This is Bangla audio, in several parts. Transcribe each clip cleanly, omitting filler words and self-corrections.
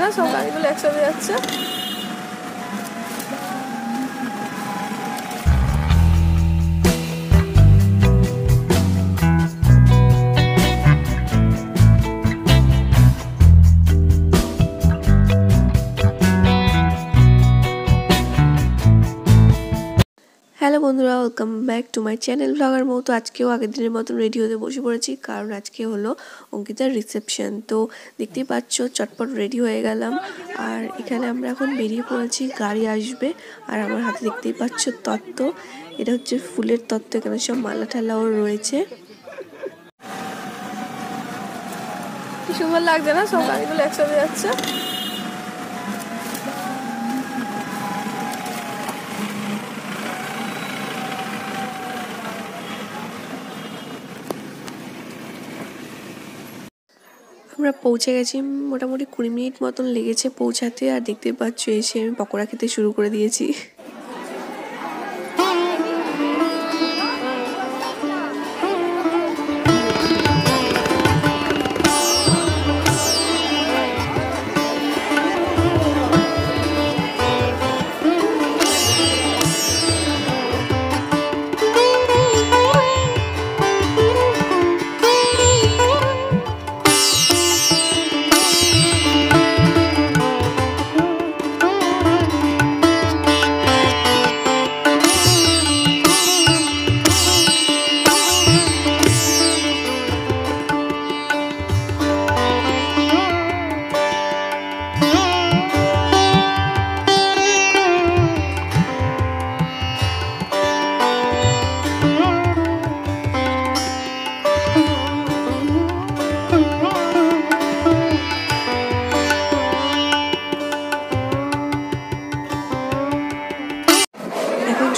না, সব গাড়িগুলো একসাথে যাচ্ছে। হ্যালো বন্ধুরা, welcome back to my channel blogger Mou. তো আজকেও আগের দিনের মতন রেডি হতে বসে পড়েছি, কারণ আজকে হলো অঙ্কিতার রিসেপশন। তো দেখতেই পাচ্ছ চটপট রেডি হয়ে গেলাম। আর এখানে আমরা এখন বেরিয়ে পড়েছি, গাড়ি আসবে। আর আমার হাতে দেখতেই পাচ্ছ তত্ত্ব, এটা হচ্ছে ফুলের তত্ত্ব। এখানে সব মালা ঠালাও রয়েছে। কি সুন্দর লাগছে না, সব গাড়িগুলো একসাথে যাচ্ছে। আমরা পৌঁছে গেছি, মোটামুটি 20 মিনিট মতন লেগেছে পৌঁছাতে। আর দেখতে পাচ্ছ এসে আমি পকোড়া খেতে শুরু করে দিয়েছি।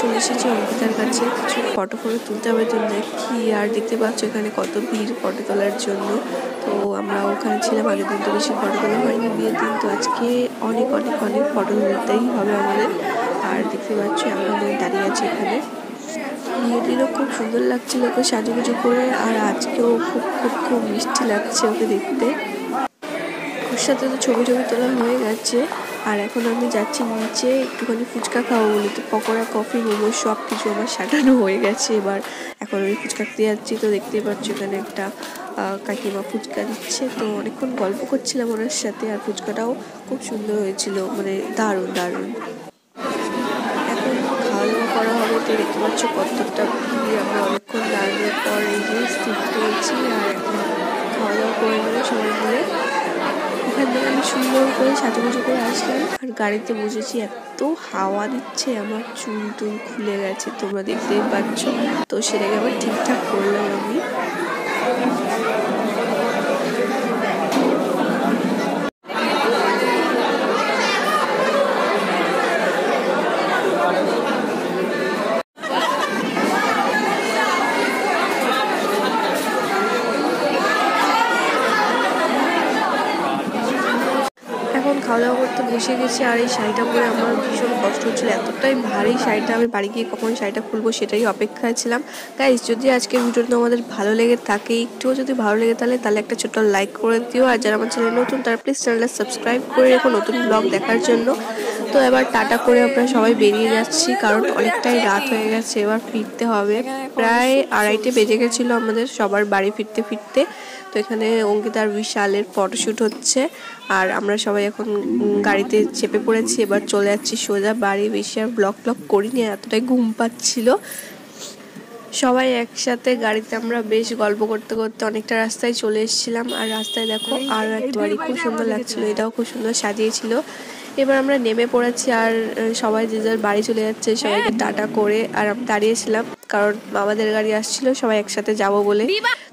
চলে এসেছি অঙ্কিতার কাছে, কিছু ফটো তুলতে হবে জন্য। কি আর দেখতে পাচ্ছ এখানে কত ভিড় ফটো তোলার জন্য। তো আমরা ওখানে ছিলাম, আগের দিন তো বেশি ফটো তোলা হয়নি বিয়ের দিন। তো আজকে অনেক অনেক অনেক ফটো তুলতেই হবে আমাদের। আর দেখতে পাচ্ছ এখন দাঁড়িয়ে আছে এখানে। বিয়ের দিনও খুব সুন্দর লাগছিল ওকে সাজুগুজু করে। আর আজকেও খুব খুব খুব মিষ্টি লাগছে ওকে দেখতে। ওর সাথে তো ছবি তোলা হয়ে গেছে। আর এখন আমি যাচ্ছি নিচে একটুখানি ফুচকা খাবো বলে। তো পকোড়া, কফি, মোমো সব কিছু আমার সাজানো হয়ে গেছে। এবার এখন আমি ফুচকা খেতে যাচ্ছি। তো দেখতেই পাচ্ছ এখানে একটা কাকিমা ফুচকা দিচ্ছে। তো অনেকক্ষণ গল্প করছিলাম ওনার সাথে। আর ফুচকাটাও খুব সুন্দর হয়েছিল, মানে দারুণ দারুণ। এখন খাওয়া দাওয়া করা হবে। তো দেখতে পাচ্ছ কতটা ভিড়। আমরা অনেকক্ষণ দাঁড়ানোর পর এই যে স্থির হয়েছি। আর এখন খাওয়া দাওয়া করে নেবো সবাই মিলে। ওখান থেকে আমি সুন্দর করে সাজুগুজু করে আসলাম। আর গাড়িতে বসেছি, এত হাওয়া দিচ্ছে, আমার চুল টুল খুলে গেছে, তোমরা দেখতেই পাচ্ছ। তো সেটাকে আবার ঠিকঠাক করলাম আমি। খাওয়া দাওয়া করতে বসে গেছি। আর এই শাড়িটা পরে আমার ভীষণ কষ্ট হচ্ছিল, এতটাই ভারী শাড়িটা। আমি বাড়ি গিয়ে কখন শাড়িটা খুলবো সেটাই অপেক্ষায় ছিলাম। গাইস, যদি আজকের ভিডিওটা আমাদের ভালো লেগে থাকে, একটুও যদি ভালো লেগে তাহলে একটা ছোট্ট লাইক করে দিও। আর যারা আমার চ্যানেল নতুন তারা প্লিজ চ্যানেলটা সাবস্ক্রাইব করে রেখো নতুন ব্লগ দেখার জন্য। তো এবার টাটা করে আমরা সবাই বেরিয়ে যাচ্ছি, কারণ অনেকটাই রাত হয়ে গেছে, এবার ফিরতে হবে। প্রায় 2:30 বেজে গেছিলো আমাদের সবার বাড়ি ফিরতে ফিরতে। তো এখানে অঙ্কিতার বিশালের ফটোশ্যুট হচ্ছে। আর আমরা সবাই এখন গাড়িতে চেপে পড়েছি, এবার চলে যাচ্ছি সোজা বাড়ি। বেশি আর ব্লগ করিনি, এতটাই ঘুম পাচ্ছিল। সবাই একসাথে গাড়িতে আমরা বেশ গল্প করতে করতে অনেকটা রাস্তায় চলে এসেছিলাম। আর রাস্তায় দেখো আরও একটা বাড়ি, খুব সুন্দর লাগছিল, এটাও খুব সুন্দর সাজিয়েছিল। এবার আমরা নেমে পড়েছি, আর সবাই যে যার বাড়ি চলে যাচ্ছে, সবাইকে টাটা করে। আর আমি দাঁড়িয়েছিলাম, কারণ আমাদের গাড়ি আসছিল সবাই একসাথে যাব বলে।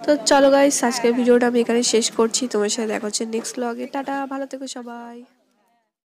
তো চলো গাইস, আজকের ভিডিওটা আমি এখানে শেষ করছি। তোমার সাথে দেখা হচ্ছে নেক্সট ব্লগে। টাটা, ভালো থেকো সবাই।